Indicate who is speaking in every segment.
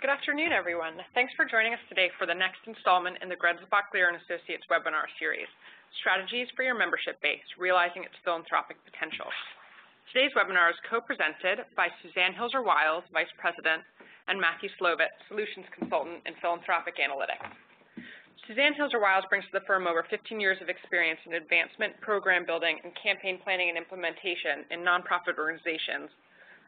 Speaker 1: Good afternoon, everyone. Thanks for joining us today for the next installment in the Grenzbach Lear & Associates webinar series, Strategies for Your Membership Base, Realizing Its Philanthropic Potential. Today's webinar is co-presented by Suzanne Hilser-Wiles, Vice President, and Matthew Slovett, Solutions Consultant in Philanthropic Analytics. Suzanne Hilser-Wiles brings to the firm over 15 years of experience in advancement, program building, and campaign planning and implementation in nonprofit organizations,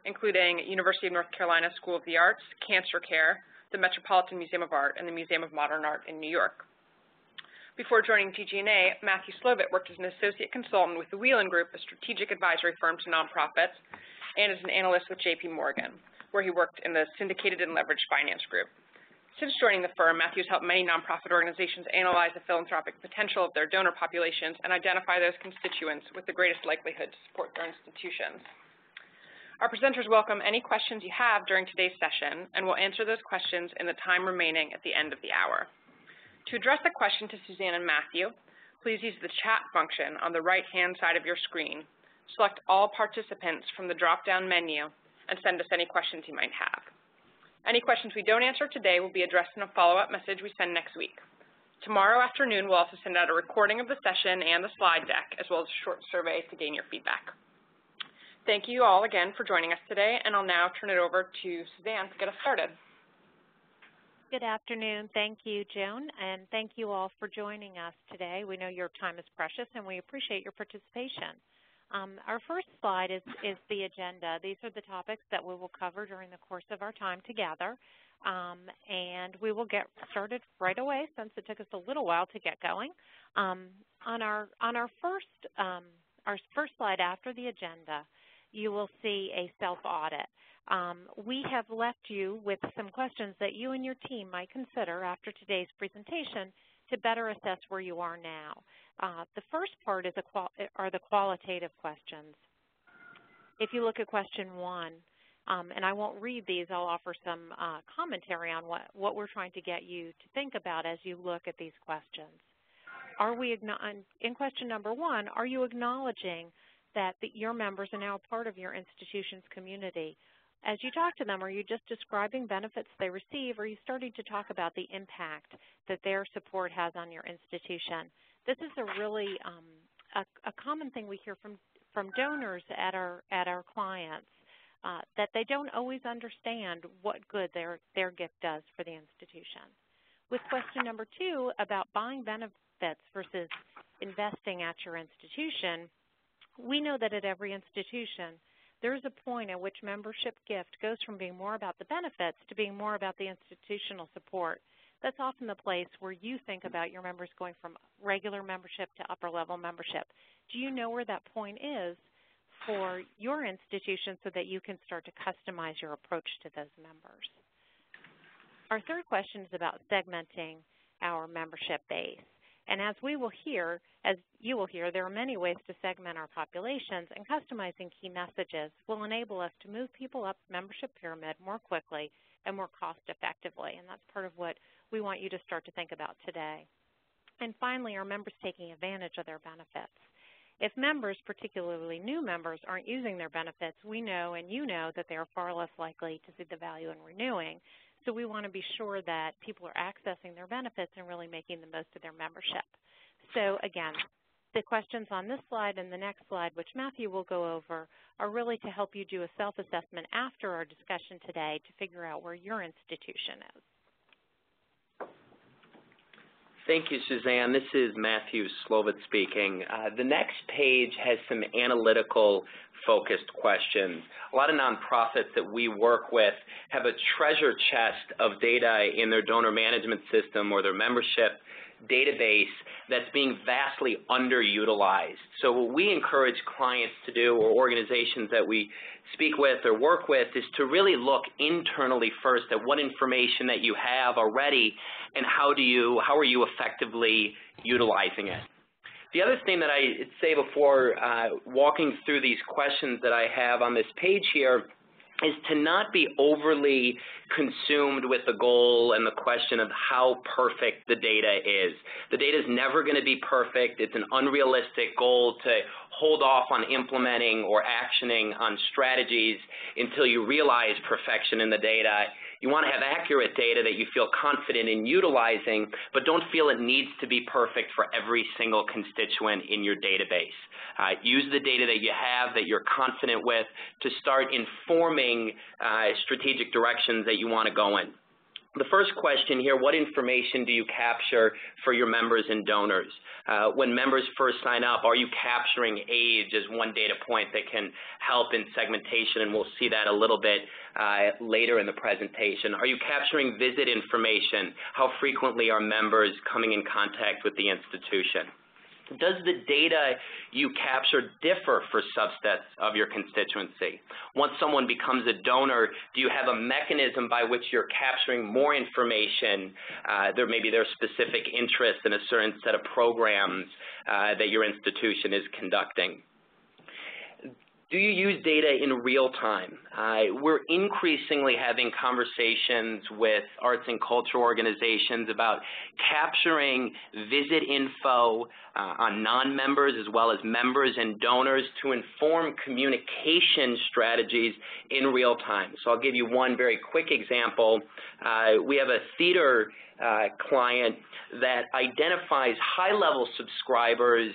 Speaker 1: including University of North Carolina School of the Arts, Cancer Care, the Metropolitan Museum of Art, and the Museum of Modern Art in New York. Before joining GG&A, Matthew Slovett worked as an associate consultant with the Whelan Group, a strategic advisory firm to nonprofits, and as an analyst with JP Morgan, where he worked in the syndicated and leveraged finance group. Since joining the firm, Matthew has helped many nonprofit organizations analyze the philanthropic potential of their donor populations and identify those constituents with the greatest likelihood to support their institutions. Our presenters welcome any questions you have during today's session, and we'll answer those questions in the time remaining at the end of the hour. To address a question to Suzanne and Matthew, please use the chat function on the right-hand side of your screen. Select all participants from the drop-down menu and send us any questions you might have. Any questions we don't answer today will be addressed in a follow-up message we send next week. Tomorrow afternoon, we'll also send out a recording of the session and the slide deck, as well as a short survey to gain your feedback. Thank you all again for joining us today, and I'll now turn it over to Suzanne to get us started.
Speaker 2: Good afternoon. Thank you, Joan, and thank you all for joining us today. We know your time is precious, and we appreciate your participation. Our first slide is the agenda. These are the topics that we will cover during the course of our time together, and we will get started right away since it took us a little while to get going. On our first slide after the agenda, you will see a self-audit. We have left you with some questions that you and your team might consider after today's presentation to better assess where you are now. The first part is are the qualitative questions. If you look at question 1, and I won't read these, I'll offer some commentary on what we're trying to get you to think about as you look at these questions. In question number 1, are you acknowledging that your members are now part of your institution's community? As you talk to them, are you just describing benefits they receive, or are you starting to talk about the impact that their support has on your institution? This is a really a common thing we hear from donors at our clients, that they don't always understand what good their gift does for the institution. With question number 2 about buying benefits versus investing at your institution, we know that at every institution, there is a point at which membership gift goes from being more about the benefits to being more about the institutional support. That's often the place where you think about your members going from regular membership to upper-level membership. Do you know where that point is for your institution so that you can start to customize your approach to those members? Our third question is about segmenting our membership base. And as you will hear, there are many ways to segment our populations, and customizing key messages will enable us to move people up the membership pyramid more quickly and more cost effectively. And that's part of what we want you to start to think about today. And finally, are members taking advantage of their benefits? If members, particularly new members, aren't using their benefits, we know and you know that they are far less likely to see the value in renewing. So we want to be sure that people are accessing their benefits and really making the most of their membership. So again, the questions on this slide and the next slide, which Matthew will go over, are really to help you do a self-assessment after our discussion today to figure out where your institution is.
Speaker 3: Thank you, Suzanne. This is Matthew Slovett speaking. The next page has some analytical focused questions. A lot of nonprofits that we work with have a treasure chest of data in their donor management system or their membership database that's being vastly underutilized. So what we encourage clients to do, or organizations that we speak with or work with, is to really look internally first at what information that you have already and how are you effectively utilizing it. The other thing that I say before walking through these questions that I have on this page here is to not be overly consumed with the goal and the question of how perfect the data is. The data is never going to be perfect. It's an unrealistic goal to hold off on implementing or actioning on strategies until you realize perfection in the data You want to have accurate data that you feel confident in utilizing, but don't feel it needs to be perfect for every single constituent in your database. Use the data that you have, that you're confident with, to start informing strategic directions that you want to go in. The first question here, what information do you capture for your members and donors? When members first sign up, are you capturing age as one data point that can help in segmentation? And we'll see that a little bit later in the presentation. Are you capturing visit information? How frequently are members coming in contact with the institution? Does the data you capture differ for subsets of your constituency? Once someone becomes a donor, do you have a mechanism by which you're capturing more information, maybe their specific interest in a certain set of programs that your institution is conducting? Do you use data in real time? We're increasingly having conversations with arts and culture organizations about capturing visit info on non-members as well as members and donors to inform communication strategies in real time. So I'll give you one very quick example. We have a theater client that identifies high-level subscribers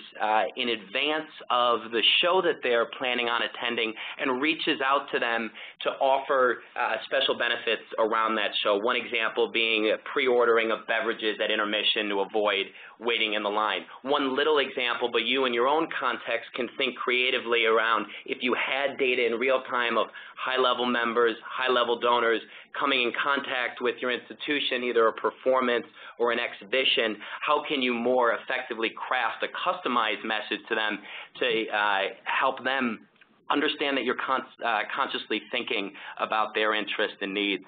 Speaker 3: in advance of the show that they're planning on attending and reaches out to them to offer special benefits around that show. One example being pre-ordering of beverages at intermission to avoid waiting in the line. One little example, but you in your own context can think creatively around if you had data in real time of high-level members, high-level donors coming in contact with your institution, either a performance or an exhibition, how can you more effectively craft a customized message to them to help them understand that you're consciously thinking about their interests and needs?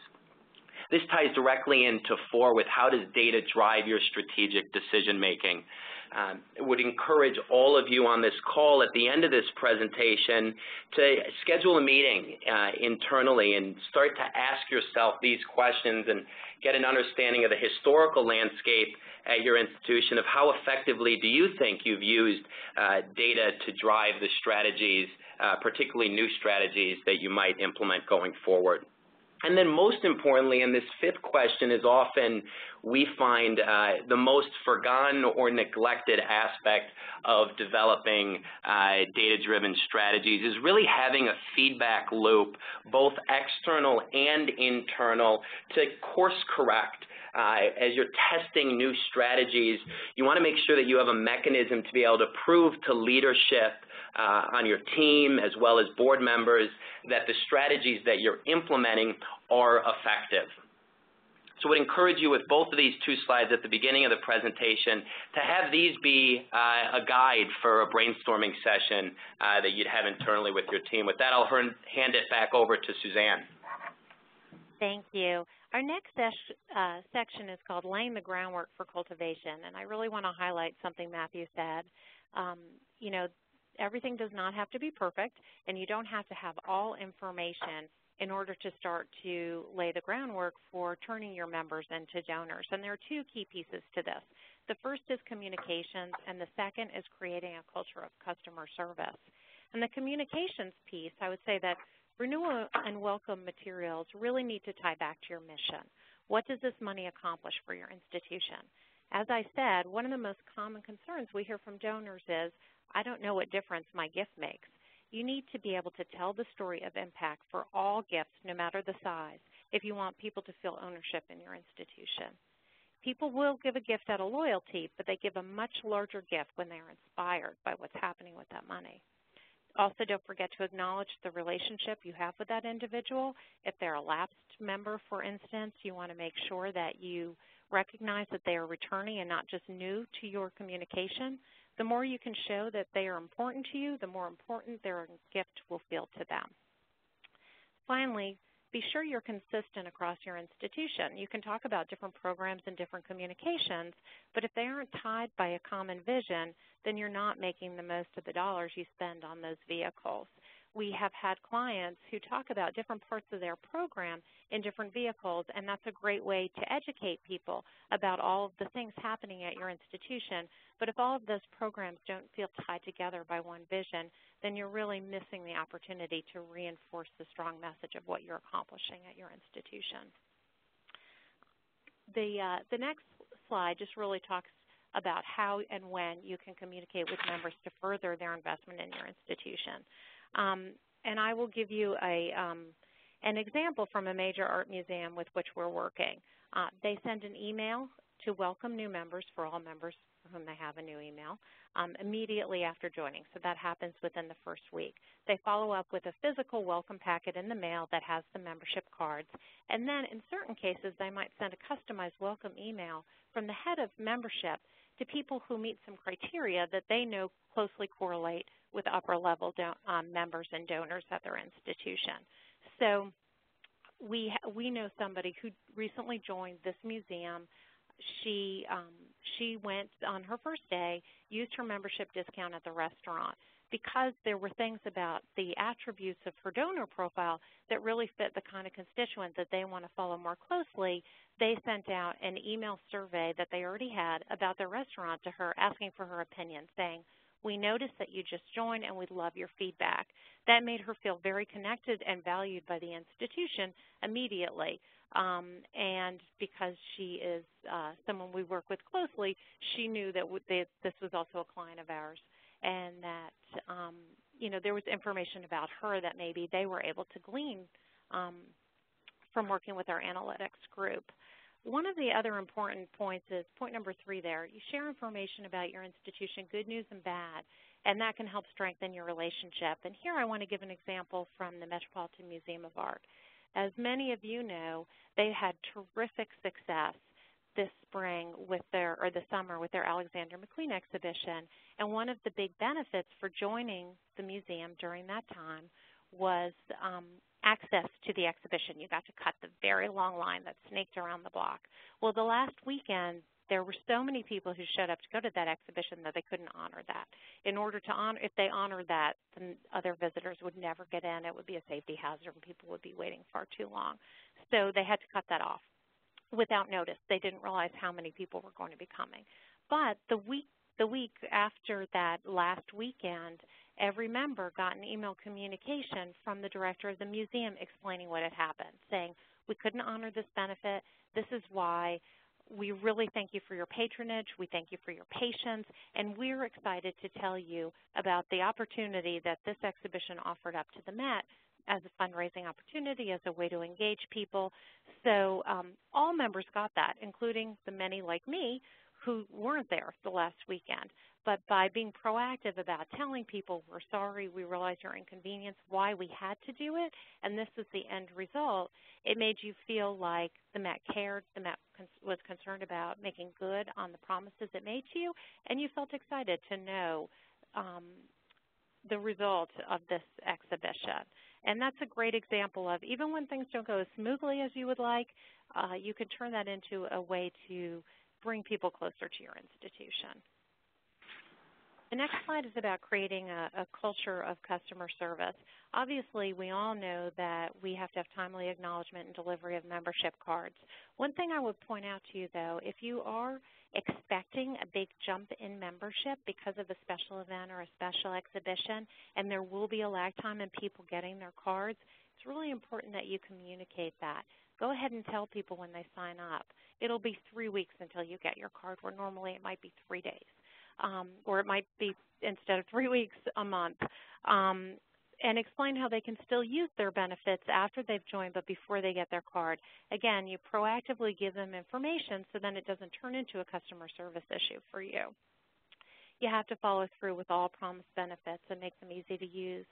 Speaker 3: This ties directly into 4 with how does data drive your strategic decision making. I would encourage all of you on this call at the end of this presentation to schedule a meeting internally and start to ask yourself these questions and get an understanding of the historical landscape at your institution of how effectively do you think you've used data to drive the strategies, particularly new strategies that you might implement going forward. And then most importantly, and this 5th question is often we find the most forgotten or neglected aspect of developing data-driven strategies is really having a feedback loop, both external and internal, to course correct. As you're testing new strategies, you want to make sure that you have a mechanism to be able to prove to leadership on your team as well as board members that the strategies that you're implementing are effective. So I would encourage you with both of these 2 slides at the beginning of the presentation to have these be a guide for a brainstorming session that you'd have internally with your team. With that, I'll hand it back over to Suzanne.
Speaker 2: Thank you. Our next section is called Laying the Groundwork for Cultivation, and I really want to highlight something Matthew said. You know, everything does not have to be perfect, and you don't have to have all information in order to start to lay the groundwork for turning your members into donors. And there are 2 key pieces to this. The first is communications, and the second is creating a culture of customer service. And the communications piece, I would say that renewal and welcome materials really need to tie back to your mission. What does this money accomplish for your institution? As I said, one of the most common concerns we hear from donors is, I don't know what difference my gift makes. You need to be able to tell the story of impact for all gifts, no matter the size, if you want people to feel ownership in your institution. People will give a gift out of loyalty, but they give a much larger gift when they are inspired by what's happening with that money. Also, don't forget to acknowledge the relationship you have with that individual. If they're a lapsed member, for instance, you want to make sure that you recognize that they are returning and not just new to your communication. The more you can show that they are important to you, the more important their gift will feel to them. Finally, be sure you're consistent across your institution. You can talk about different programs and different communications, but if they aren't tied by a common vision, then you're not making the most of the dollars you spend on those vehicles. We have had clients who talk about different parts of their program in different vehicles, and that's a great way to educate people about all of the things happening at your institution. But if all of those programs don't feel tied together by one vision, then you're really missing the opportunity to reinforce the strong message of what you're accomplishing at your institution. The next slide just really talks about how and when you can communicate with members to further their investment in your institution. And I will give you an example from a major art museum with which we're working. They send an email to welcome new members for all members for whom they have a new email immediately after joining. So that happens within the first week. They follow up with a physical welcome packet in the mail that has the membership cards. And then in certain cases, they might send a customized welcome email from the head of membership to people who meet some criteria that they know closely correlate with upper-level members and donors at their institution. So we know somebody who recently joined this museum. She went on her first day, used her membership discount at the restaurant. Because there were things about the attributes of her donor profile that really fit the kind of constituent that they want to follow more closely, they sent out an email survey that they already had about their restaurant to her, asking for her opinion, saying, "We noticed that you just joined and we'd love your feedback." That made her feel very connected and valued by the institution immediately. And because she is someone we work with closely, she knew that this was also a client of ours, and that there was information about her that maybe they were able to glean from working with our analytics group. One of the other important points is point number 3 there. You share information about your institution, good news and bad, and that can help strengthen your relationship. And here I want to give an example from the Metropolitan Museum of Art. As many of you know, they had terrific success this spring with the summer with their Alexander McQueen exhibition. And one of the big benefits for joining the museum during that time was access to the exhibition. You got to cut the very long line that snaked around the block. Well, the last weekend, there were so many people who showed up to go to that exhibition that they couldn't honor that. In order to honor, if they honored that, then other visitors would never get in. It would be a safety hazard and people would be waiting far too long. So they had to cut that off without notice. They didn't realize how many people were going to be coming. But the week after that last weekend, every member got an email communication from the director of the museum explaining what had happened, saying, "We couldn't honor this benefit. This is why. We really thank you for your patronage. We thank you for your patience. And we're excited to tell you about the opportunity that this exhibition offered up to the Met as a fundraising opportunity, as a way to engage people." So all members got that, including the many like me who weren't there the last weekend. But by being proactive about telling people, we're sorry, we realize your inconvenience, why we had to do it, and this is the end result, it made you feel like the Met cared, the Met was concerned about making good on the promises it made to you, and you felt excited to know the result of this exhibition. And that's a great example of, even when things don't go as smoothly as you would like, you can turn that into a way to bring people closer to your institution. The next slide is about creating a culture of customer service. Obviously, we all know that we have to have timely acknowledgement and delivery of membership cards. One thing I would point out to you, though, if you are expecting a big jump in membership because of a special event or a special exhibition, and there will be a lag time in people getting their cards, it's really important that you communicate that. Go ahead and tell people when they sign up. It'll be 3 weeks until you get your card, where normally it might be 3 days. Or it might be, instead of 3 weeks, a month. And explain how they can still use their benefits after they've joined but before they get their card. Again, you proactively give them information so then it doesn't turn into a customer service issue for you. You have to follow through with all promised benefits and make them easy to use.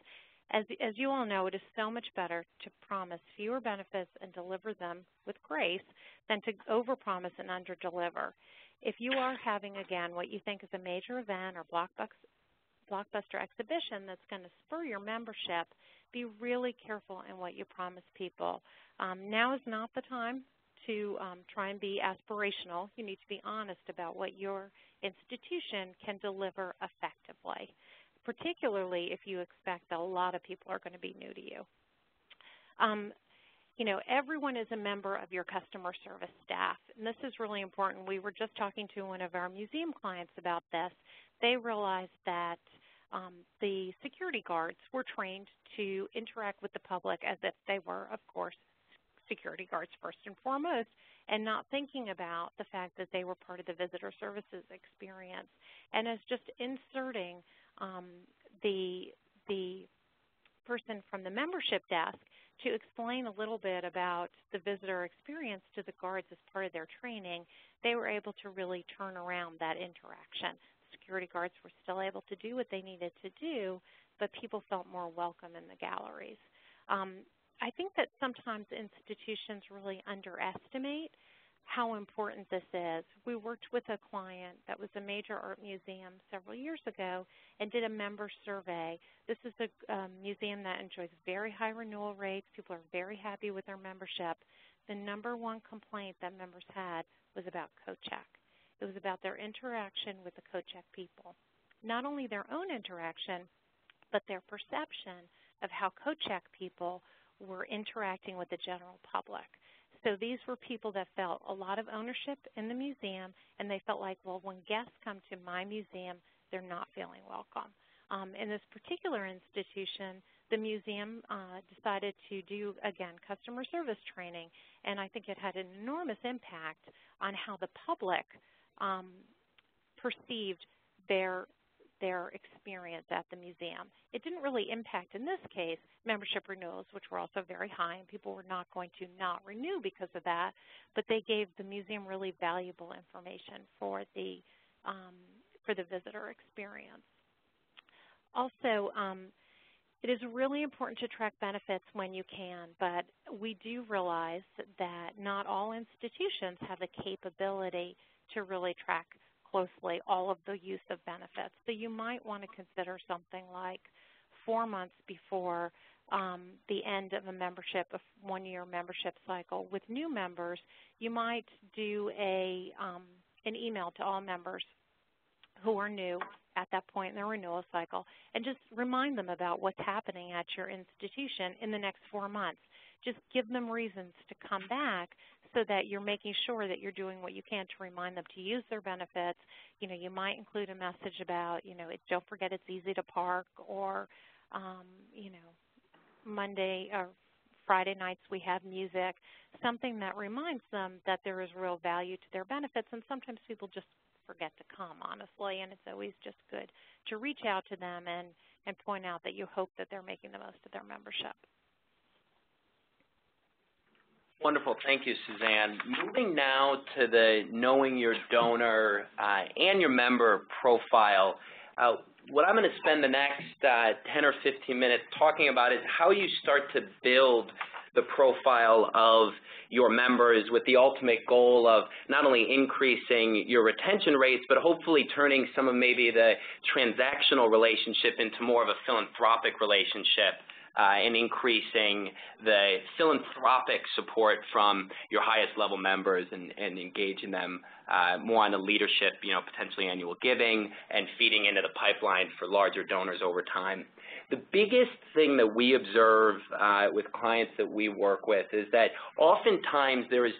Speaker 2: As you all know, it is so much better to promise fewer benefits and deliver them with grace than to overpromise and underdeliver. If you are having, again, what you think is a major event or blockbuster exhibition that's going to spur your membership, be really careful in what you promise people. Now is not the time to try and be aspirational. You need to be honest about what your institution can deliver effectively, particularly if you expect that a lot of people are going to be new to you. You know, everyone is a member of your customer service staff, and this is really important. We were just talking to one of our museum clients about this. They realized that the security guards were trained to interact with the public as if they were, of course, security guards first and foremost, and not thinking about the fact that they were part of the visitor services experience. And as just inserting the person from the membership desk to explain a little bit about the visitor experience to the guards as part of their training, they were able to really turn around that interaction. Security guards were still able to do what they needed to do, but people felt more welcome in the galleries. I think that sometimes institutions really underestimate how important this is. We worked with a client that was a major art museum several years ago and did a member survey. This is a museum that enjoys very high renewal rates. People are very happy with their membership. The #1 complaint that members had was about CoCheck. It was about their interaction with the CoCheck people. Not only their own interaction, but their perception of how CoCheck people were interacting with the general public. So these were people that felt a lot of ownership in the museum, and they felt like, well, when guests come to my museum, they're not feeling welcome. In this particular institution, the museum decided to do, again, customer service training, and I think it had an enormous impact on how the public perceived their experience at the museum. It didn't really impact, in this case, membership renewals, which were also very high, and people were not going to not renew because of that, but they gave the museum really valuable information for the visitor experience. Also, it is really important to track benefits when you can, but we do realize that not all institutions have the capability to really track closely all of the use of benefits. So you might want to consider something like 4 months before the end of a membership, a one-year membership cycle. With new members, you might do an email to all members who are new at that point in their renewal cycle and just remind them about what's happening at your institution in the next 4 months. Just give them reasons to come back so that you're making sure that you're doing what you can to remind them to use their benefits. You know, you might include a message about, don't forget it's easy to park, or, Monday or Friday nights we have music, something that reminds them that there is real value to their benefits. And sometimes people just forget to come, honestly, and it's always just good to reach out to them and point out that you hope that they're making the most of their membership.
Speaker 3: Wonderful. Thank you, Suzanne. Moving now to the knowing your donor and your member profile. What I'm going to spend the next 10 or 15 minutes talking about is how you start to build the profile of your members with the ultimate goal of not only increasing your retention rates, but hopefully turning some of maybe the transactional relationship into more of a philanthropic relationship. And increasing the philanthropic support from your highest level members and engaging them more on the leadership, potentially annual giving and feeding into the pipeline for larger donors over time. The biggest thing that we observe with clients that we work with is that oftentimes there is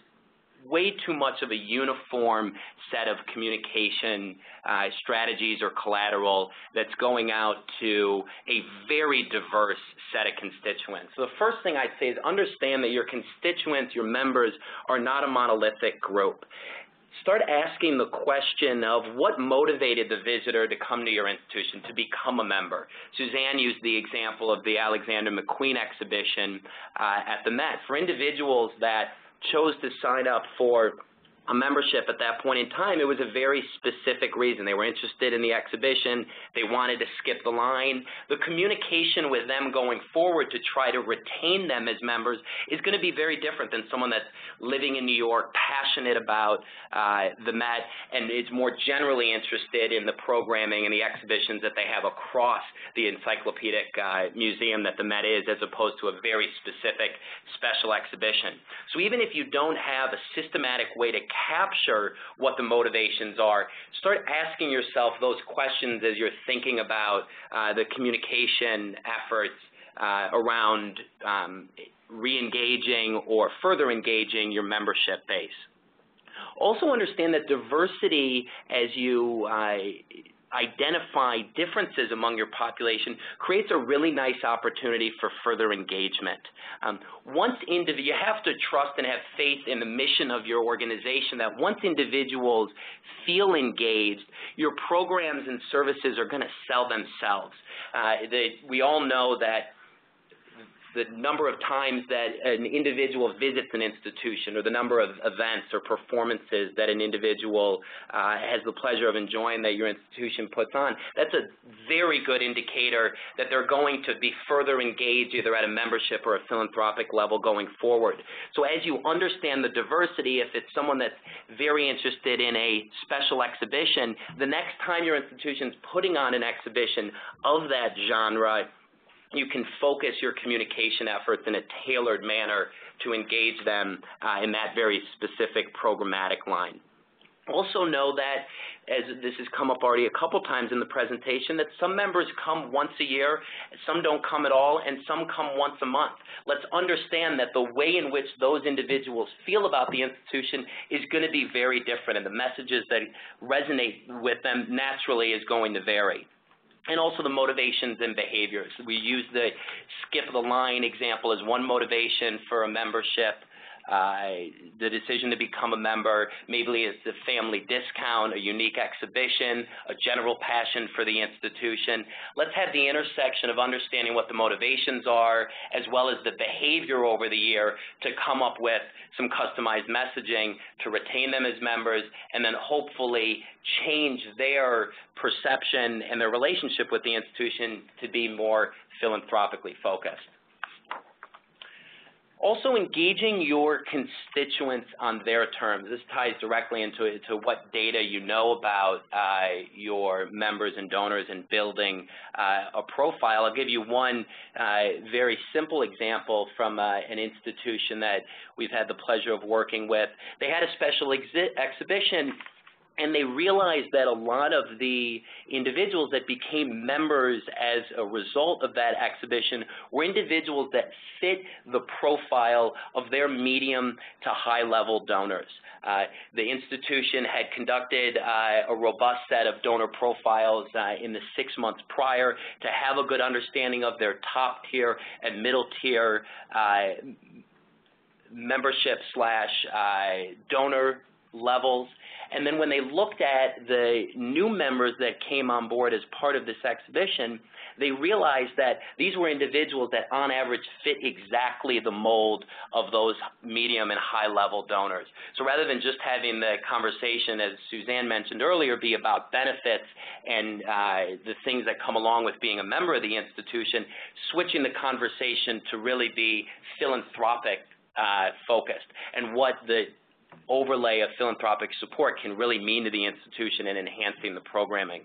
Speaker 3: way too much of a uniform set of communication strategies or collateral that's going out to a very diverse set of constituents. So the first thing I'd say is understand that your constituents, your members, are not a monolithic group. Start asking the question of what motivated the visitor to come to your institution, to become a member. Suzanne used the example of the Alexander McQueen exhibition at the Met. For individuals that chose to sign up for a membership at that point in time, it was a very specific reason. They were interested in the exhibition. They wanted to skip the line. The communication with them going forward to try to retain them as members is going to be very different than someone that's living in New York, passionate about the Met, and is more generally interested in the programming and the exhibitions that they have across the encyclopedic museum that the Met is, as opposed to a very specific special exhibition. So even if you don't have a systematic way to capture what the motivations are, start asking yourself those questions as you're thinking about the communication efforts around re-engaging or further engaging your membership base. Also understand that diversity, as you identify differences among your population creates a really nice opportunity for further engagement. You have to trust and have faith in the mission of your organization that once individuals feel engaged, your programs and services are going to sell themselves. We all know that the number of times that an individual visits an institution, or the number of events or performances that an individual has the pleasure of enjoying that your institution puts on, that's a very good indicator that they're going to be further engaged either at a membership or a philanthropic level going forward. So as you understand the diversity, if it's someone that's very interested in a special exhibition, the next time your institution's putting on an exhibition of that genre, you can focus your communication efforts in a tailored manner to engage them in that very specific programmatic line. Also know that, as this has come up already a couple times in the presentation, that some members come once a year, some don't come at all, and some come once a month. Let's understand that the way in which those individuals feel about the institution is going to be very different, and the messages that resonate with them naturally is going to vary. And also the motivations and behaviors. We use the skip the line example as one motivation for a membership. The decision to become a member, maybe it's a family discount, a unique exhibition, a general passion for the institution. Let's have the intersection of understanding what the motivations are as well as the behavior over the year to come up with some customized messaging to retain them as members and then hopefully change their perception and their relationship with the institution to be more philanthropically focused. Also, engaging your constituents on their terms. This ties directly into what data you know about your members and donors and building a profile. I'll give you one very simple example from an institution that we've had the pleasure of working with. They had a special exhibition, and they realized that a lot of the individuals that became members as a result of that exhibition were individuals that fit the profile of their medium to high-level donors. The institution had conducted a robust set of donor profiles in the 6 months prior to have a good understanding of their top-tier and middle-tier membership / donor levels. And then when they looked at the new members that came on board as part of this exhibition, they realized that these were individuals that on average fit exactly the mold of those medium and high-level donors. So rather than just having the conversation, as Suzanne mentioned earlier, be about benefits and the things that come along with being a member of the institution, switching the conversation to really be philanthropic focused and what the overlay of philanthropic support can really mean to the institution in enhancing the programming.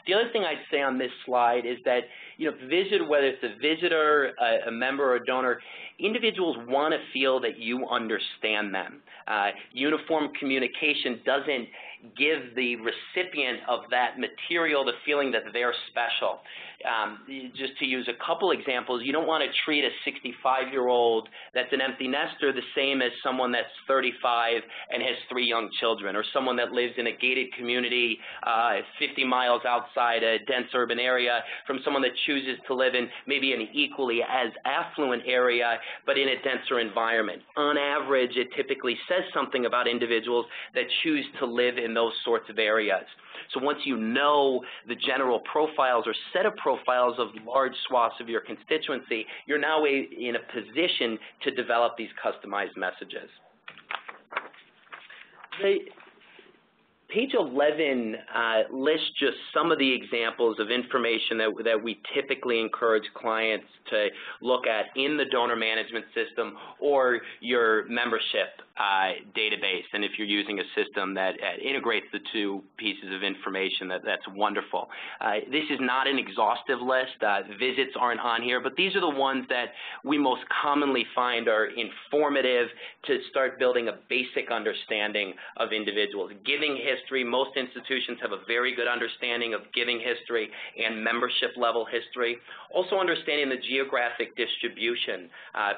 Speaker 3: The other thing I'd say on this slide is that, whether it's a visitor, a member, or a donor, individuals want to feel that you understand them. Uniform communication doesn't give the recipient of that material the feeling that they're special. Just to use a couple examples, you don't want to treat a 65-year-old that's an empty nester the same as someone that's 35 and has 3 young children, or someone that lives in a gated community 50 miles outside a dense urban area from someone that chooses to live in maybe an equally as affluent area but in a denser environment. On average, it typically says something about individuals that choose to live in those sorts of areas. So once you know the general profiles or set of profiles of large swaths of your constituency, you're now in a position to develop these customized messages. Page 11 lists just some of the examples of information that we typically encourage clients to look at in the donor management system or your membership database. And if you're using a system that integrates the two pieces of information, that's wonderful. This is not an exhaustive list. Visits aren't on here, but these are the ones that we most commonly find are informative to start building a basic understanding of individuals. Giving history history. Most institutions have a very good understanding of giving history and membership level history. Also understanding the geographic distribution,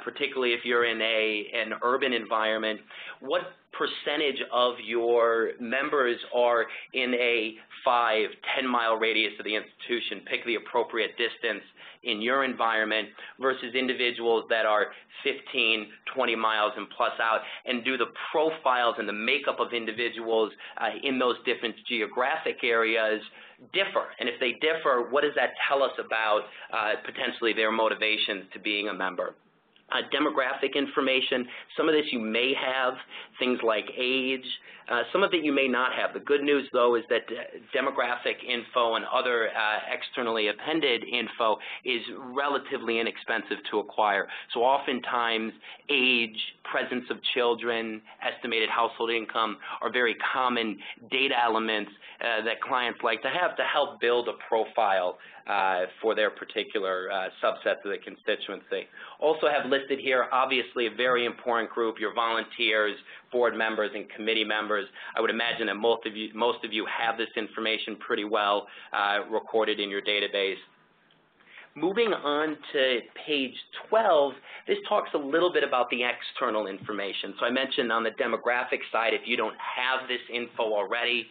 Speaker 3: particularly if you're in an urban environment. What percentage of your members are in a 5, 10-mile radius of the institution? Pick the appropriate distance in your environment versus individuals that are 15, 20 miles and plus out, and do the profiles and the makeup of individuals in those different geographic areas differ? And if they differ, what does that tell us about potentially their motivations to being a member? Demographic information, some of this you may have, things like age, some of it you may not have. The good news, though, is that demographic info and other externally appended info is relatively inexpensive to acquire. So oftentimes, age, presence of children, estimated household income are very common data elements that clients like to have to help build a profile for their particular subset of the constituency. Also have listed here, obviously, a very important group, your volunteers, board members, and committee members. I would imagine that most of you have this information pretty well recorded in your database. Moving on to page 12, this talks a little bit about the external information. So I mentioned on the demographic side, if you don't have this info already,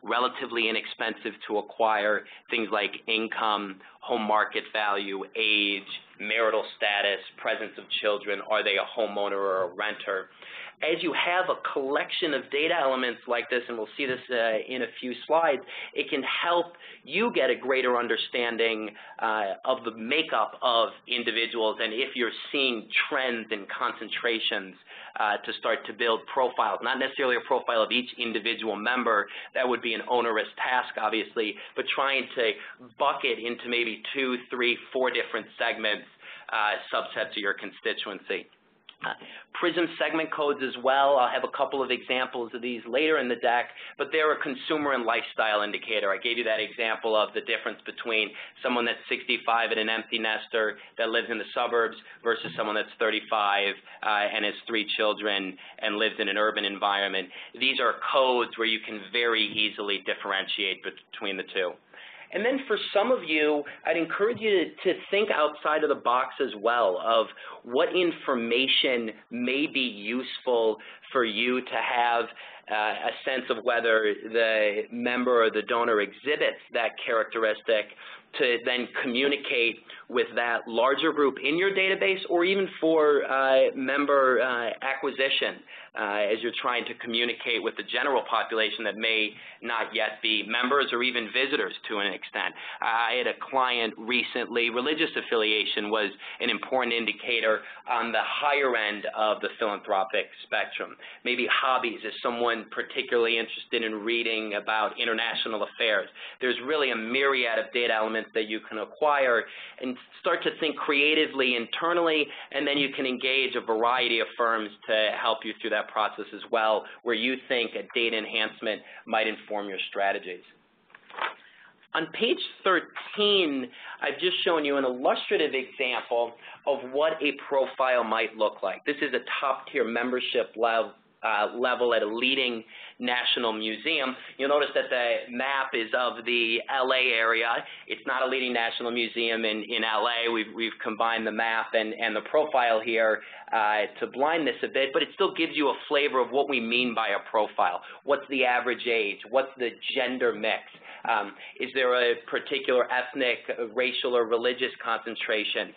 Speaker 3: relatively inexpensive to acquire, things like income, home market value, age, marital status, presence of children, are they a homeowner or a renter? As you have a collection of data elements like this, and we'll see this in a few slides, it can help you get a greater understanding of the makeup of individuals, and if you're seeing trends and concentrations to start to build profiles. Not necessarily a profile of each individual member, that would be an onerous task, obviously, but trying to bucket into maybe 2, 3, 4 different segments, subsets of your constituency. PRISM segment codes as well. I'll have a couple of examples of these later in the deck, but they're a consumer and lifestyle indicator. I gave you that example of the difference between someone that's 65 and an empty nester that lives in the suburbs versus someone that's 35 and has 3 children and lives in an urban environment. These are codes where you can very easily differentiate between the two. And then for some of you, I'd encourage you to think outside of the box as well of what information may be useful for you to have a sense of whether the member or the donor exhibits that characteristic to then communicate with that larger group in your database, or even for member acquisition as you're trying to communicate with the general population that may not yet be members or even visitors to an extent. I had a client recently, religious affiliation was an important indicator on the higher end of the philanthropic spectrum. Maybe hobbies, is someone particularly interested in reading about international affairs. There's really a myriad of data elements that you can acquire and start to think creatively internally, and then you can engage a variety of firms to help you through that process as well, where you think a data enhancement might inform your strategies. On page 13, I've just shown you an illustrative example of what a profile might look like. This is a top-tier membership level at a leading national museum. You'll notice that the map is of the LA area. It's not a leading national museum in LA. We've combined the map and the profile here to blind this a bit, but it still gives you a flavor of what we mean by a profile. What's the average age? What's the gender mix? Is there a particular ethnic, racial, or religious concentration,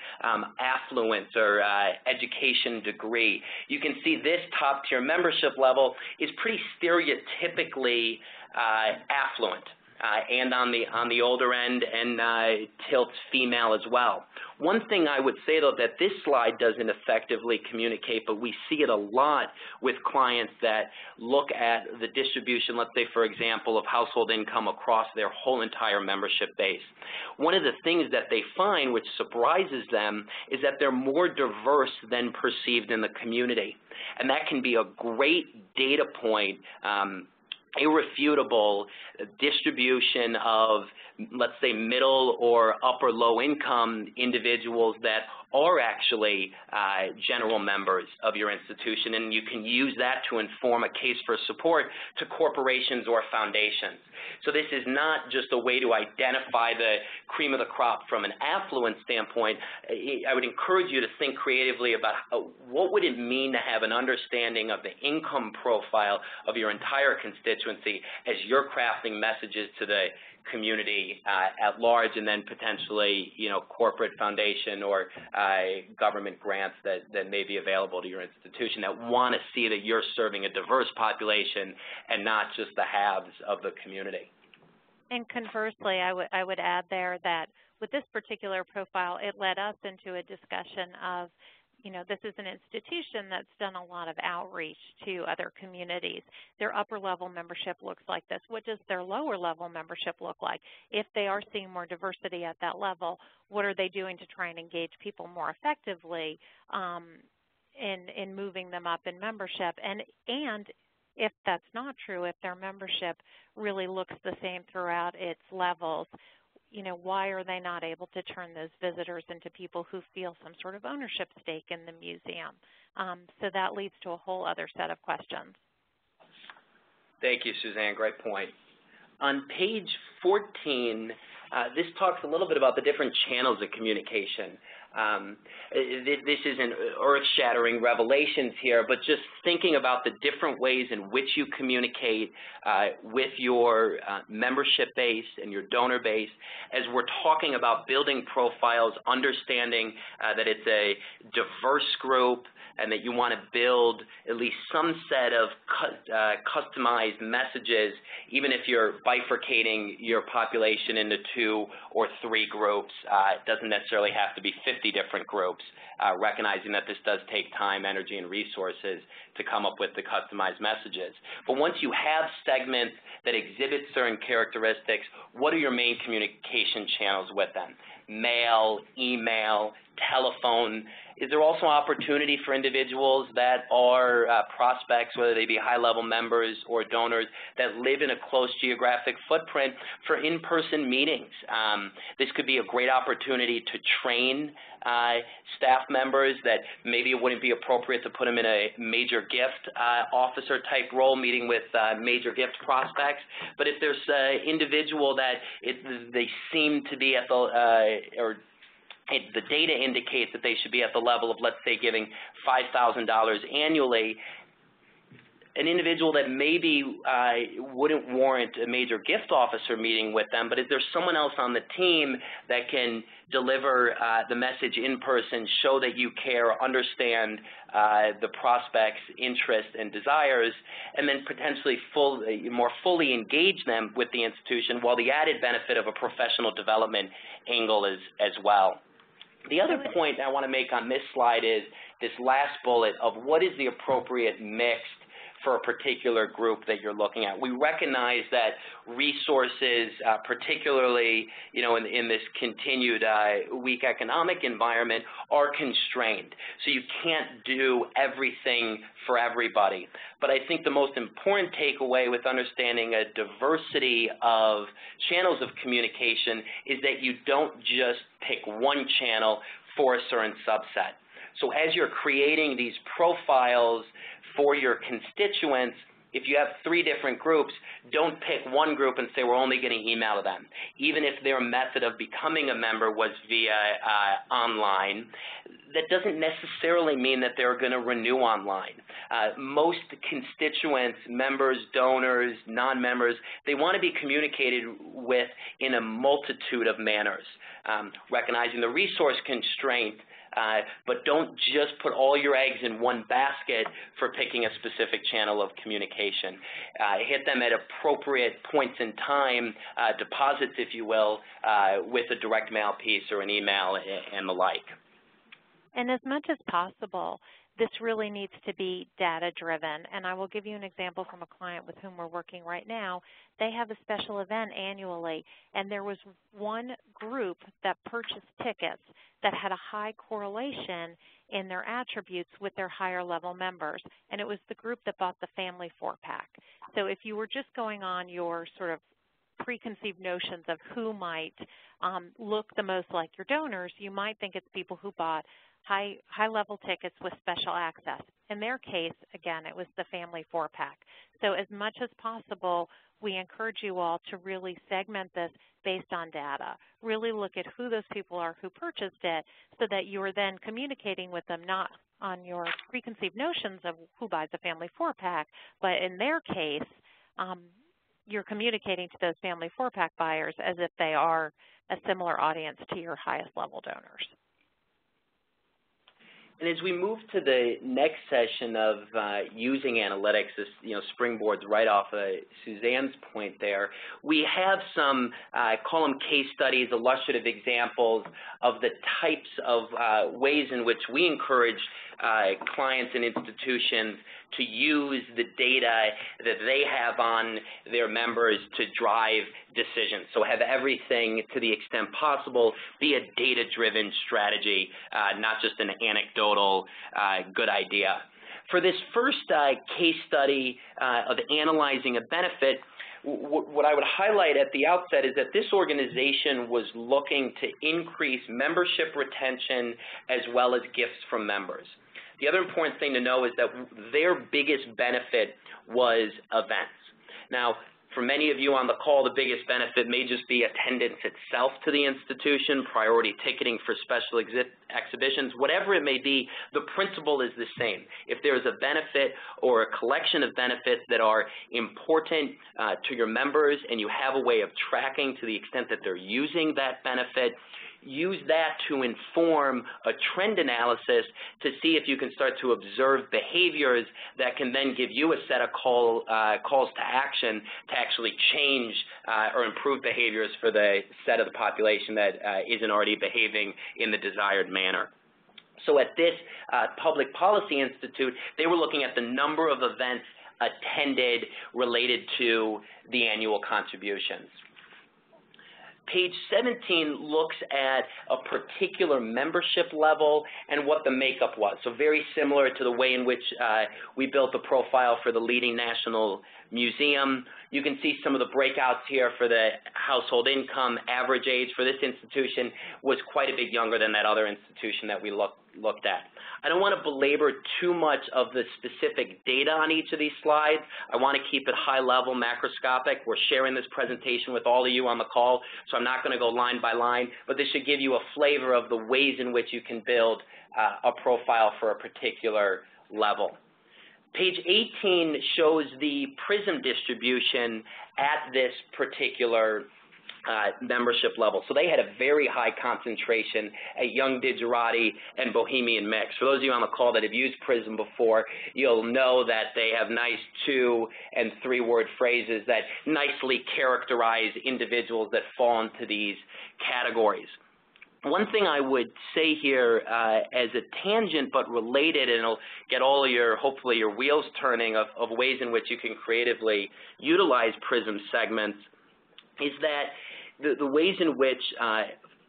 Speaker 3: affluence, or education degree? You can see this top-tier membership level is pretty stereotypically affluent. And on the older end, and tilts female as well. One thing I would say, though, that this slide doesn't effectively communicate, but we see it a lot with clients that look at the distribution, let's say, for example, of household income across their whole entire membership base. One of the things that they find, which surprises them, is that they're more diverse than perceived in the community. And that can be a great data point irrefutable distribution of, let's say, middle or upper low income individuals that are actually general members of your institution, and you can use that to inform a case for support to corporations or foundations. So this is not just a way to identify the cream of the crop from an affluent standpoint. I would encourage you to think creatively about what would it mean to have an understanding of the income profile of your entire constituency as you're crafting messages to the community at large, and then potentially, corporate foundation or government grants that may be available to your institution that want to see that you're serving a diverse population and not just the haves of the community.
Speaker 2: And conversely, I would add there that with this particular profile, it led us into a discussion of, this is an institution that's done a lot of outreach to other communities. Their upper level membership looks like this. What does their lower level membership look like? If they are seeing more diversity at that level, what are they doing to try and engage people more effectively in moving them up in membership? And if that's not true, if their membership really looks the same throughout its levels, why are they not able to turn those visitors into people who feel some sort of ownership stake in the museum? So that leads to a whole other set of questions.
Speaker 3: Thank you, Suzanne. Great point. On page 14, this talks a little bit about the different channels of communication. This isn't earth-shattering revelations here, but just thinking about the different ways in which you communicate with your membership base and your donor base. As we're talking about building profiles, understanding that it's a diverse group and that you want to build at least some set of customized messages, even if you're bifurcating your population into 2 or 3 groups. It doesn't necessarily have to be 50 different groups, recognizing that this does take time, energy, and resources to come up with the customized messages. But once you have segments that exhibit certain characteristics, what are your main communication channels with them? Mail, email, telephone. Is there also opportunity for individuals that are prospects, whether they be high-level members or donors, that live in a close geographic footprint for in-person meetings? This could be a great opportunity to train staff members that maybe it wouldn't be appropriate to put them in a major gift officer type role meeting with major gift prospects. But if there's an individual that they seem to be at the data indicates that they should be at the level of, let's say, giving $5,000 annually, an individual that maybe wouldn't warrant a major gift officer meeting with them, but if there's someone else on the team that can deliver the message in person, show that you care, understand the prospect's interests and desires, and then potentially more fully engage them with the institution, while the added benefit of a professional development angle is as well. The other point I want to make on this slide is this last bullet of what is the appropriate mix for a particular group that you're looking at. We recognize that resources, particularly in this continued weak economic environment, are constrained. So you can't do everything for everybody. But I think the most important takeaway with understanding a diversity of channels of communication is that you don't just pick one channel for a certain subset. So as you're creating these profiles for your constituents, if you have 3 different groups, don't pick one group and say we're only going to email them. Even if their method of becoming a member was via online, that doesn't necessarily mean that they're going to renew online. Most constituents, members, donors, non-members, they want to be communicated with in a multitude of manners, recognizing the resource constraint. But don't just put all your eggs in one basket for picking a specific channel of communication. Hit them at appropriate points in time, deposits, if you will, with a direct mail piece or an email and the like.
Speaker 2: And as much as possible, this really needs to be data-driven. And I will give you an example from a client with whom we're working right now. They have a special event annually, and there was one group that purchased tickets that had a high correlation in their attributes with their higher level members, and it was the group that bought the family 4-pack. So if you were just going on your sort of preconceived notions of who might look the most like your donors, you might think it's people who bought high-level tickets with special access. In their case, again, it was the family 4-pack. So as much as possible, we encourage you all to really segment this based on data. Really look at who those people are who purchased it so that you are then communicating with them not on your preconceived notions of who buys a family 4-pack, but in their case, you're communicating to those family 4-pack buyers as if they are a similar audience to your highest level donors.
Speaker 3: And as we move to the next session of using analytics, this springboards right off of Suzanne's point there, we have some, call them case studies, illustrative examples of the types of ways in which we encourage clients and institutions to use the data that they have on their members to drive decisions. So have everything, to the extent possible, be a data-driven strategy, not just an anecdotal good idea. For this first case study of analyzing a benefit, what I would highlight at the outset is that this organization was looking to increase membership retention as well as gifts from members. The other important thing to know is that their biggest benefit was events. Now, for many of you on the call, the biggest benefit may just be attendance itself to the institution, priority ticketing for special exhibitions, whatever it may be, the principle is the same. If there's a benefit or a collection of benefits that are important to your members and you have a way of tracking to the extent that they're using that benefit, use that to inform a trend analysis to see if you can start to observe behaviors that can then give you a set of calls to action to actually change or improve behaviors for the set of the population that isn't already behaving in the desired manner. So at this Public Policy Institute, they were looking at the number of events attended related to the annual contributions. Page 17 looks at a particular membership level and what the makeup was. So very similar to the way in which we built the profile for the leading national museum. You can see some of the breakouts here for the household income. Average age for this institution was quite a bit younger than that other institution that we looked at. I don't want to belabor too much of the specific data on each of these slides. I want to keep it high level, macroscopic. We're sharing this presentation with all of you on the call, so I'm not going to go line by line, but this should give you a flavor of the ways in which you can build a profile for a particular level. Page 18 shows the PRISM distribution at this particular membership level. So they had a very high concentration at Young Digerati and Bohemian Mix. For those of you on the call that have used PRISM before, you'll know that they have nice 2- and 3-word phrases that nicely characterize individuals that fall into these categories. One thing I would say here as a tangent but related, and it'll get all of your, hopefully your wheels turning of ways in which you can creatively utilize PRISM segments, is that the ways in which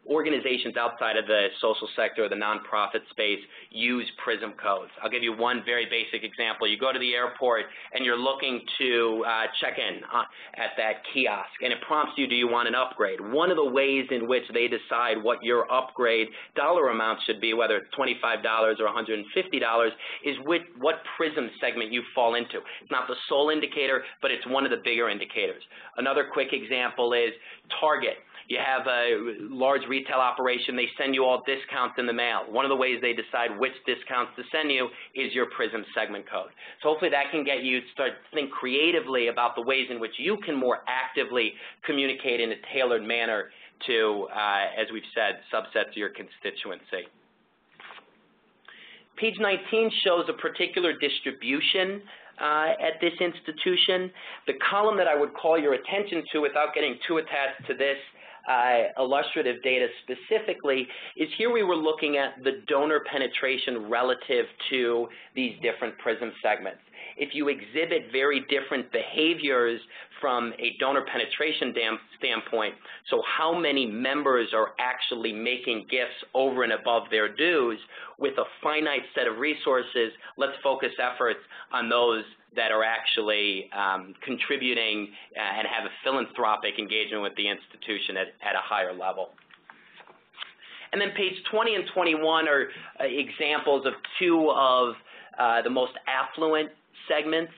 Speaker 3: organizations outside of the social sector or the nonprofit space use PRISM codes. I'll give you one very basic example. You go to the airport and you're looking to check in at that kiosk, and it prompts you, do you want an upgrade? One of the ways in which they decide what your upgrade dollar amount should be, whether it's $25 or $150, is what PRISM segment you fall into. It's not the sole indicator, but it's one of the bigger indicators. Another quick example is Target. You have a large retail operation, they send you all discounts in the mail. One of the ways they decide which discounts to send you is your PRISM segment code. So hopefully that can get you to start to think creatively about the ways in which you can more actively communicate in a tailored manner to, as we've said, subsets of your constituency. Page 19 shows a particular distribution at this institution. The column that I would call your attention to, without getting too attached to this illustrative data specifically, is here we were looking at the donor penetration relative to these different PRISM segments. if you exhibit very different behaviors from a donor penetration standpoint, so how many members are actually making gifts over and above their dues, with a finite set of resources, let's focus efforts on those that are actually contributing and have a philanthropic engagement with the institution at a higher level. And then page 20 and 21 are examples of two of the most affluent segments.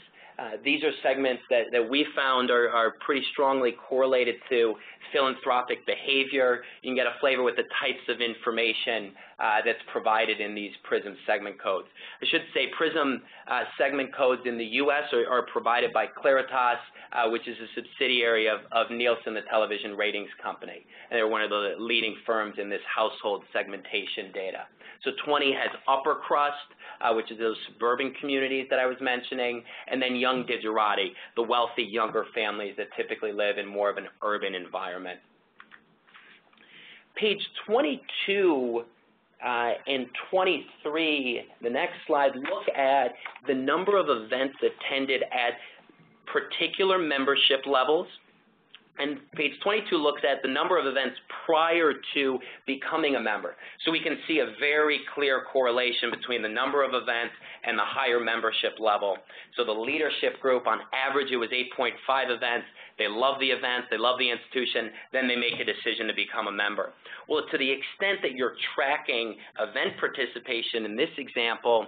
Speaker 3: These are segments that we found are pretty strongly correlated to philanthropic behavior. You can get a flavor with the types of information that's provided in these PRISM segment codes. I should say PRISM segment codes in the U.S. are provided by Claritas, which is a subsidiary of Nielsen, the television ratings company. And they're one of the leading firms in this household segmentation data. So 20 has upper crust, which is those suburban communities that I was mentioning, and then young digerati, the wealthy younger families that typically live in more of an urban environment. Page 22 and 23, the next slide, look at the number of events attended at particular membership levels. And page 22 looks at the number of events prior to becoming a member. So we can see a very clear correlation between the number of events and the higher membership level. So the leadership group, on average, it was 8.5 events. They love the events, they love the institution, then they make a decision to become a member. Well, to the extent that you're tracking event participation in this example,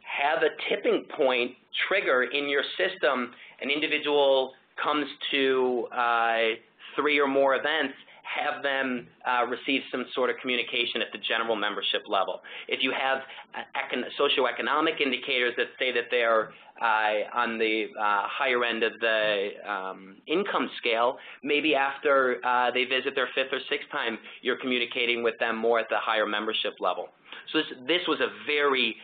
Speaker 3: have a tipping point trigger in your system. An individual comes to 3 or more events, have them receive some sort of communication at the general membership level. If you have socioeconomic indicators that say that they're on the higher end of the income scale, maybe after they visit their 5th or 6th time, you're communicating with them more at the higher membership level. So this was a very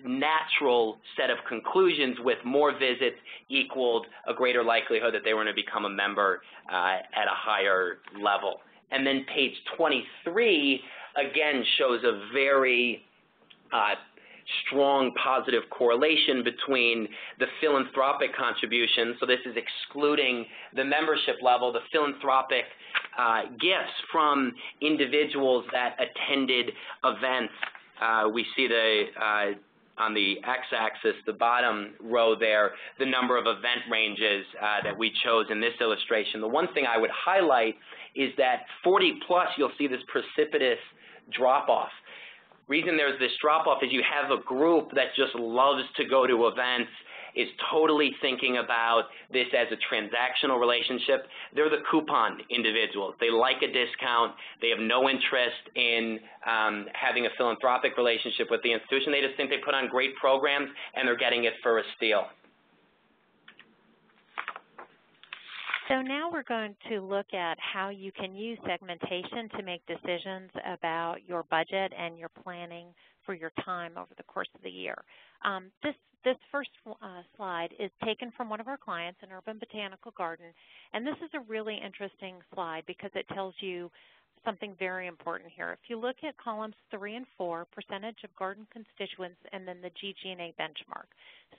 Speaker 3: natural set of conclusions, with more visits equaled a greater likelihood that they were going to become a member at a higher level. And then page 23, again, shows a very strong positive correlation between the philanthropic contributions, so this is excluding the membership level, the philanthropic gifts from individuals that attended events. We see the on the x-axis, the bottom row there, the number of event ranges that we chose in this illustration. The one thing I would highlight is that 40 plus, you'll see this precipitous drop-off. Reason there's this drop-off is you have a group that just loves to go to events, is totally thinking about this as a transactional relationship. They're the coupon individuals. They like a discount. They have no interest in having a philanthropic relationship with the institution. They just think they put on great programs and they're getting it for a steal.
Speaker 2: So now we're going to look at how you can use segmentation to make decisions about your budget and your planning for your time over the course of the year. This first slide is taken from one of our clients, an urban botanical garden, and this is a really interesting slide because it tells you something very important here. If you look at columns 3 and 4, percentage of garden constituents, and then the GG&A benchmark.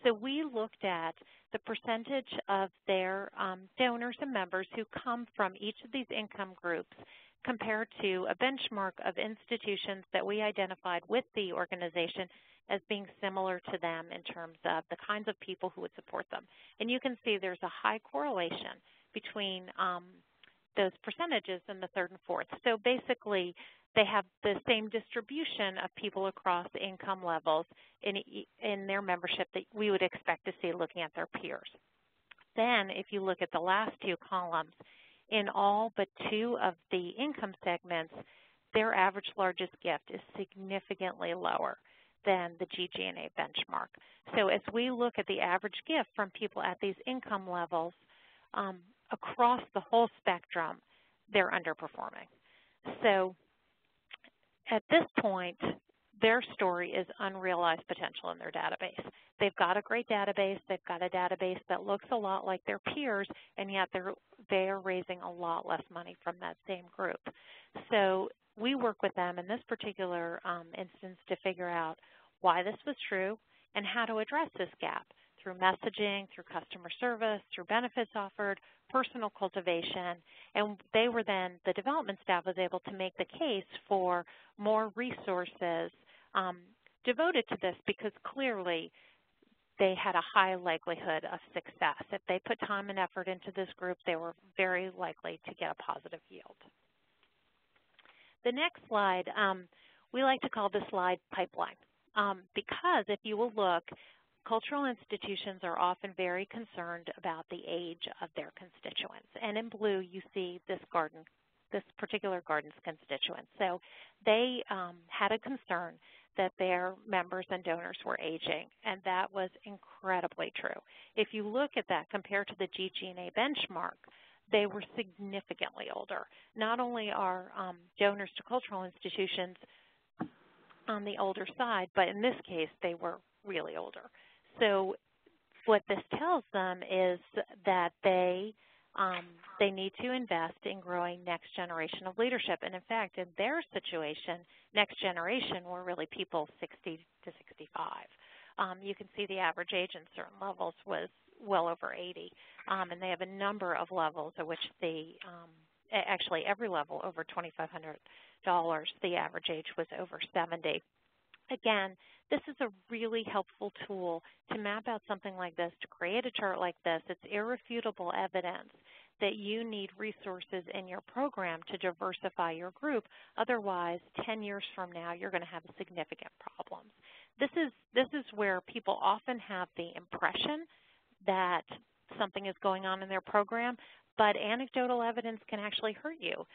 Speaker 2: So we looked at the percentage of their donors and members who come from each of these income groups compared to a benchmark of institutions that we identified with the organization as being similar to them in terms of the kinds of people who would support them. And you can see there's a high correlation between those percentages in the 3rd and 4th. So basically, they have the same distribution of people across income levels in their membership that we would expect to see looking at their peers. Then, if you look at the last 2 columns, in all but 2 of the income segments, their average largest gift is significantly lower than the GG&A benchmark. So as we look at the average gift from people at these income levels, across the whole spectrum, they're underperforming. So at this point, their story is unrealized potential in their database. They've got a great database. They've got a database that looks a lot like their peers, and yet they're raising a lot less money from that same group. So we work with them in this particular instance to figure out why this was true and how to address this gap through messaging, through customer service, through benefits offered, personal cultivation, and they were then, the development staff was able to make the case for more resources devoted to this because clearly they had a high likelihood of success. If they put time and effort into this group, they were very likely to get a positive yield. The next slide, we like to call this slide pipeline because if you will look, cultural institutions are often very concerned about the age of their constituents. And in blue, you see this particular garden's constituents. So they had a concern that their members and donors were aging, and that was incredibly true. If you look at that compared to the GG&A benchmark, they were significantly older. Not only are donors to cultural institutions on the older side, but in this case, they were really older. So what this tells them is that they need to invest in growing next generation of leadership. And in fact, in their situation, next generation were really people 60 to 65. You can see the average age in certain levels was well over 80. And they have a number of levels at which actually every level over $2,500, the average age was over 70. Again, this is a really helpful tool to map out something like this, to create a chart like this. It's irrefutable evidence that you need resources in your program to diversify your group. Otherwise, 10 years from now, you're going to have significant problems. This is where people often have the impression that something is going on in their program, but anecdotal evidence can actually hurt you.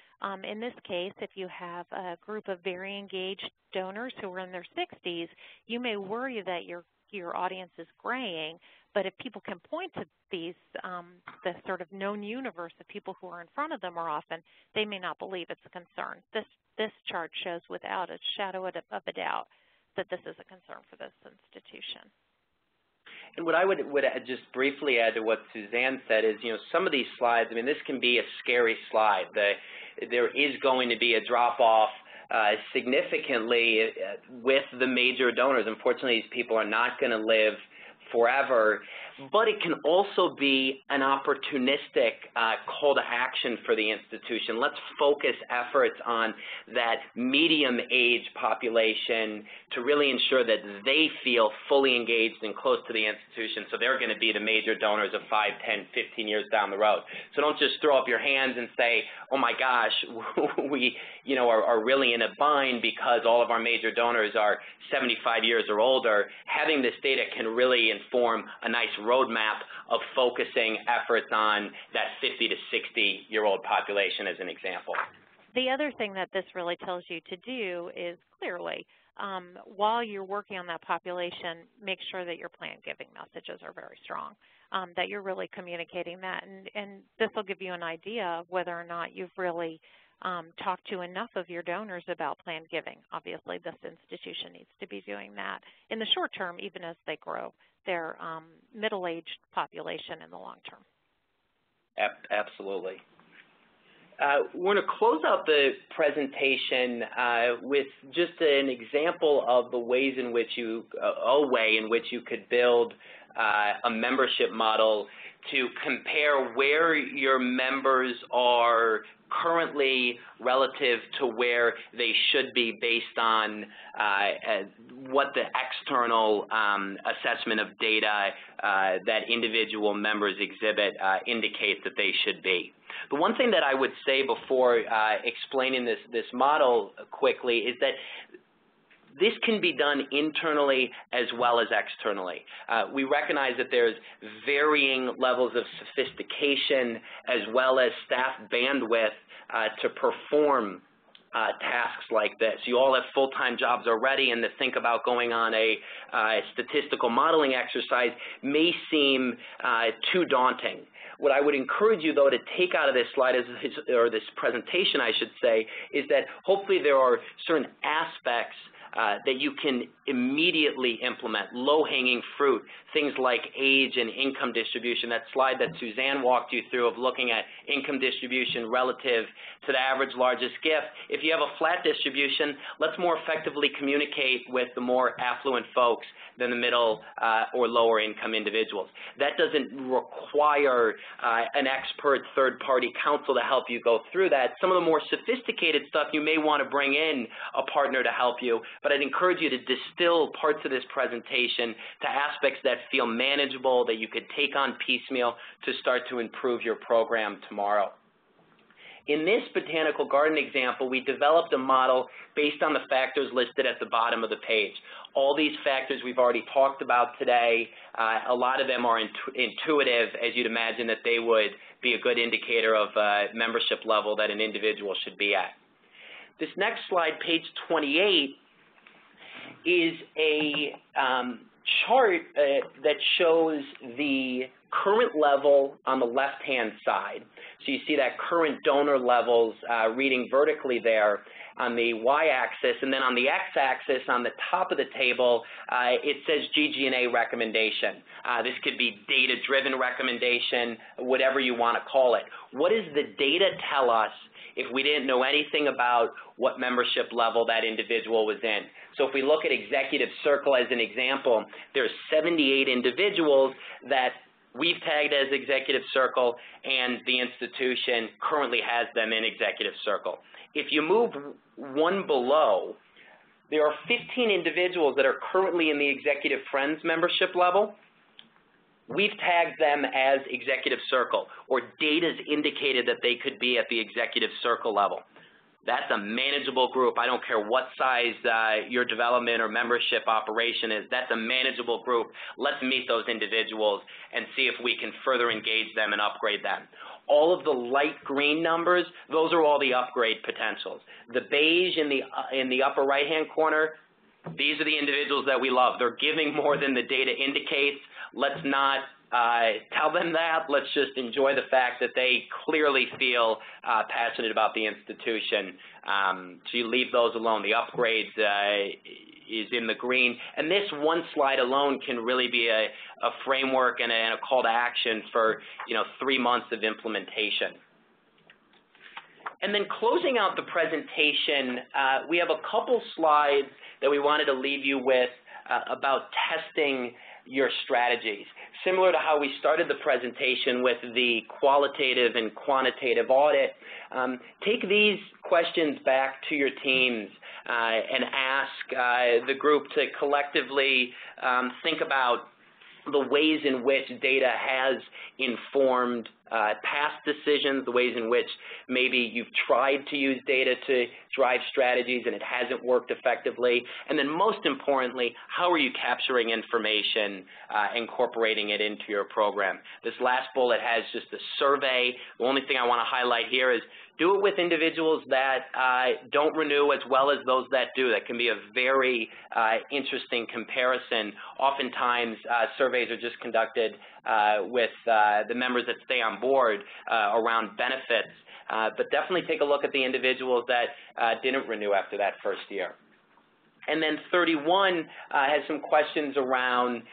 Speaker 2: In this case, if you have a group of very engaged donors who are in their 60s, you may worry that your audience is graying, but if people can point to these, the sort of known universe of people who are in front of them more often, they may not believe it's a concern. This chart shows without a shadow of a doubt that this is a concern for this institution.
Speaker 3: And what I would just briefly add to what Suzanne said is, some of these slides, this can be a scary slide. There is going to be a drop-off significantly with the major donors. Unfortunately, these people are not going to live forever, but it can also be an opportunistic call to action for the institution. Let's focus efforts on that medium age population to really ensure that they feel fully engaged and close to the institution, so they're going to be the major donors of 5, 10, 15 years down the road. So don't just throw up your hands and say, oh my gosh, we are really in a bind because all of our major donors are 75 years or older. Having this data can really inform a nice roadmap of focusing efforts on that 50 to 60-year-old population as an example.
Speaker 2: The other thing that this really tells you to do is clearly, while you're working on that population, make sure that your plan giving messages are very strong, that you're really communicating that. And this will give you an idea of whether or not you've really talked to enough of your donors about planned giving. Obviously, this institution needs to be doing that in the short term, even as they grow their middle-aged population in the long term.
Speaker 3: Absolutely. We're going to close out the presentation with just an example of the ways in which you could build a membership model to compare where your members are currently relative to where they should be based on what the external assessment of data that individual members exhibit indicates that they should be. The one thing that I would say before explaining this model quickly is that this can be done internally as well as externally. We recognize that there's varying levels of sophistication as well as staff bandwidth to perform tasks like this. You all have full-time jobs already, and to think about going on a statistical modeling exercise may seem too daunting. What I would encourage you, though, to take out of this slide, or this presentation, I should say, is that hopefully there are certain aspects that you can immediately implement, low-hanging fruit, things like age and income distribution. That slide that Suzanne walked you through of looking at income distribution relative to the average largest gift. If you have a flat distribution, let's more effectively communicate with the more affluent folks than the middle or lower income individuals. That doesn't require an expert third-party counsel to help you go through that. Some of the more sophisticated stuff you may want to bring in a partner to help you, but I'd encourage you to distill parts of this presentation to aspects that feel manageable, that you could take on piecemeal to start to improve your program tomorrow. In this botanical garden example, we developed a model based on the factors listed at the bottom of the page. All these factors we've already talked about today. A lot of them are intuitive, as you'd imagine that they would be a good indicator of membership level that an individual should be at. This next slide, page 28, is a chart that shows the current level on the left-hand side. So you see that current donor levels reading vertically there on the y-axis, and then on the x-axis on the top of the table, it says GG&A recommendation. This could be data-driven recommendation, whatever you want to call it. What does the data tell us if we didn't know anything about what membership level that individual was in? So if we look at Executive Circle as an example, there's 78 individuals that we've tagged as Executive Circle, and the institution currently has them in Executive Circle. If you move one below, there are 15 individuals that are currently in the Executive Friends membership level. We've tagged them as Executive Circle, or data's indicated that they could be at the Executive Circle level. That's a manageable group. I don't care what size your development or membership operation is. That's a manageable group. Let's meet those individuals and see if we can further engage them and upgrade them. All of the light green numbers, those are all the upgrade potentials. The beige in the upper right-hand corner, these are the individuals that we love. They're giving more than the data indicates. Let's not tell them that. Let's just enjoy the fact that they clearly feel passionate about the institution. So you leave those alone. The upgrades is in the green. And this one slide alone can really be a framework and a call to action for 3 months of implementation. And then closing out the presentation, we have a couple slides that we wanted to leave you with about testing your strategies. Similar to how we started the presentation with the qualitative and quantitative audit, take these questions back to your teams and ask the group to collectively think about the ways in which data has informed past decisions, the ways in which maybe you've tried to use data to drive strategies and it hasn't worked effectively, and then most importantly, how are you capturing information, incorporating it into your program. This last bullet has just a survey. The only thing I want to highlight here is do it with individuals that don't renew as well as those that do. That can be a very interesting comparison. Oftentimes, surveys are just conducted with the members that stay on board around benefits, but definitely take a look at the individuals that didn't renew after that first year. And then 31 has some questions around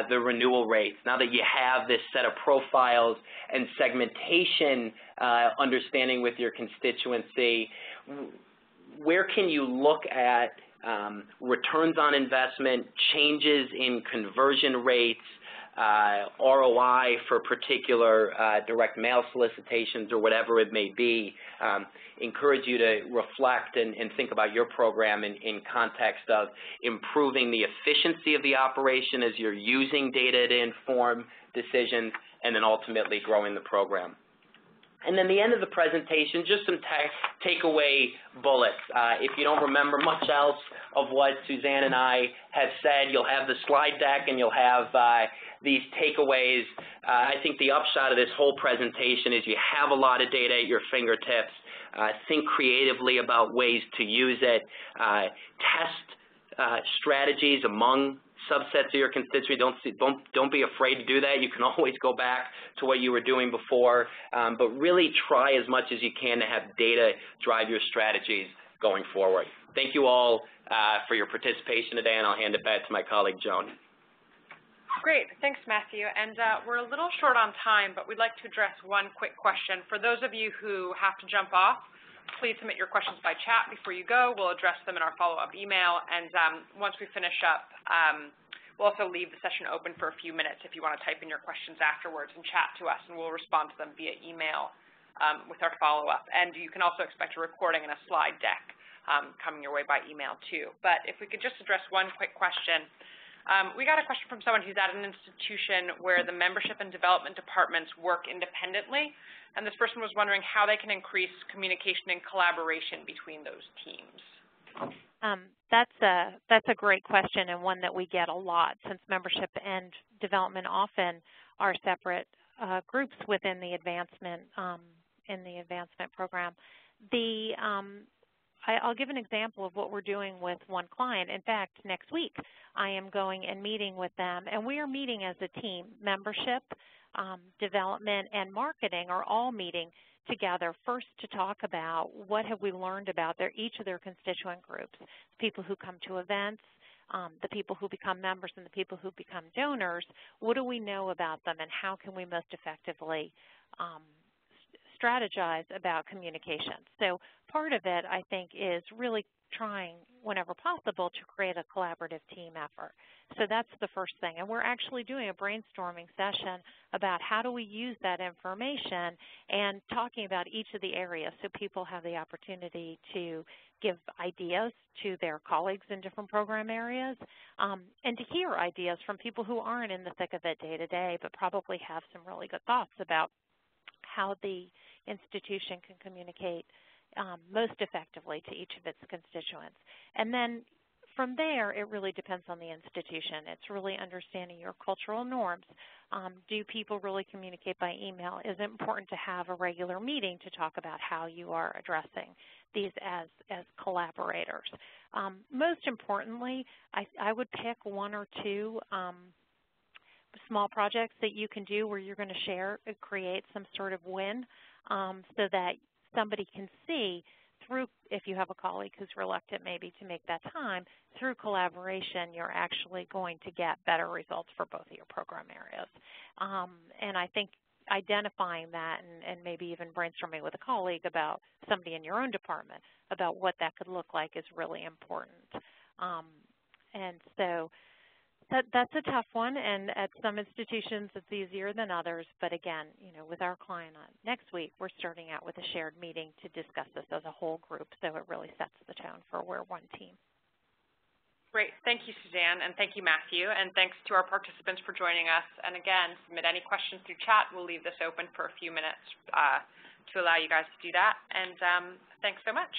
Speaker 3: the renewal rates. Now that you have this set of profiles and segmentation understanding with your constituency, where can you look at returns on investment, changes in conversion rates, ROI for particular direct mail solicitations or whatever it may be? Encourage you to reflect and think about your program in context of improving the efficiency of the operation as you're using data to inform decisions, and then ultimately growing the program. And then the end of the presentation, just some takeaway bullets. If you don't remember much else of what Suzanne and I have said, you'll have the slide deck and you'll have these takeaways. I think the upshot of this whole presentation is you have a lot of data at your fingertips. Think creatively about ways to use it. Test strategies among subsets of your constituency. Don't be afraid to do that. You can always go back to what you were doing before, but really try as much as you can to have data drive your strategies. going forward. Thank you all for your participation today, and I'll hand it back to my colleague, Joan.
Speaker 1: Great. Thanks, Matthew. And we're a little short on time, but we'd like to address one quick question. For those of you who have to jump off, please submit your questions by chat before you go. We'll address them in our follow-up email. And once we finish up, we'll also leave the session open for a few minutes if you want to type in your questions afterwards and chat to us, and we'll respond to them via email with our follow-up. And you can also expect a recording and a slide deck coming your way by email, too. But if we could just address one quick question. We got a question from someone who's at an institution where the membership and development departments work independently, and this person was wondering how they can increase communication and collaboration between those teams.
Speaker 2: That's a great question, and one that we get a lot, since membership and development often are separate groups within the advancement program. I'll give an example of what we're doing with one client. In fact, next week I am going and meeting with them, and we are meeting as a team. Membership, development, and marketing are all meeting together first to talk about what have we learned about each of their constituent groups, people who come to events, the people who become members, and the people who become donors. What do we know about them, and how can we most effectively strategize about communication? So part of it, I think, is really trying, whenever possible, to create a collaborative team effort. So that's the first thing. And we're actually doing a brainstorming session about how do we use that information and talking about each of the areas so people have the opportunity to give ideas to their colleagues in different program areas and to hear ideas from people who aren't in the thick of it day to day but probably have some really good thoughts about how the institution can communicate most effectively to each of its constituents. And then from there, it really depends on the institution. It's really understanding your cultural norms. Do people really communicate by email? Is it important to have a regular meeting to talk about how you are addressing these as collaborators? Most importantly, I would pick one or two small projects that you can do where you're going to share and create some sort of win so that somebody can see through, if you have a colleague who's reluctant maybe to make that time, through collaboration you're actually going to get better results for both of your program areas. And I think identifying that and maybe even brainstorming with a colleague about somebody in your own department about what that could look like is really important. And so that's a tough one, and at some institutions it's easier than others. But again, with our client next week, we're starting out with a shared meeting to discuss this as a whole group, so it really sets the tone for we're one team.
Speaker 1: Great. Thank you, Suzanne, and thank you, Matthew, and thanks to our participants for joining us. And again, submit any questions through chat. We'll leave this open for a few minutes to allow you guys to do that. And thanks so much.